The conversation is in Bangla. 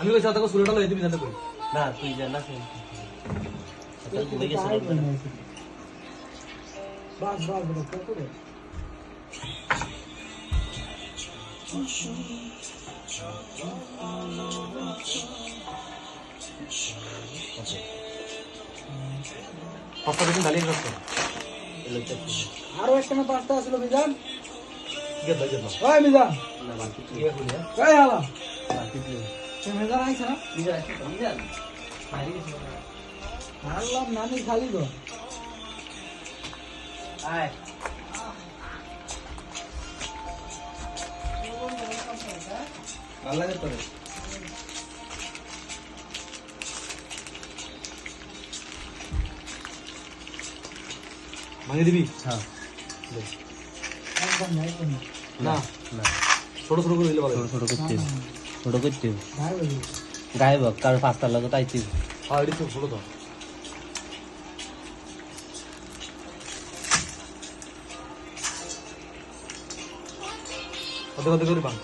আমি কইছি তাকে সুরাটা লই দিবি জানতে কই না তুই জানা শুন বাস বাস বড় কত রে পাঁচটা দিন ডালিয়ে রাখছ আরো একটা না পাঁচটা ছিল মিজান গেল গেল ওই মিজান না বাকি কি কইলি ওই হালা বাকি তুই সে মিজান আইছে না নিজে আসি মিজান বাইরে গেছি আল্লাহ নানি খালি তো আয় ভালো লাগে তোর ভাঙে দিবি হ্যাঁ একদম নাই কোন না না ছোট ছোট করে দিলে ভালো ছোট ছোট করতে ছোট করতে ভাই বলি গায়েব কার পাঁচটার লাগে তাইতে হ্যাঁ এটি তো ছোট তো কত কত করে বাং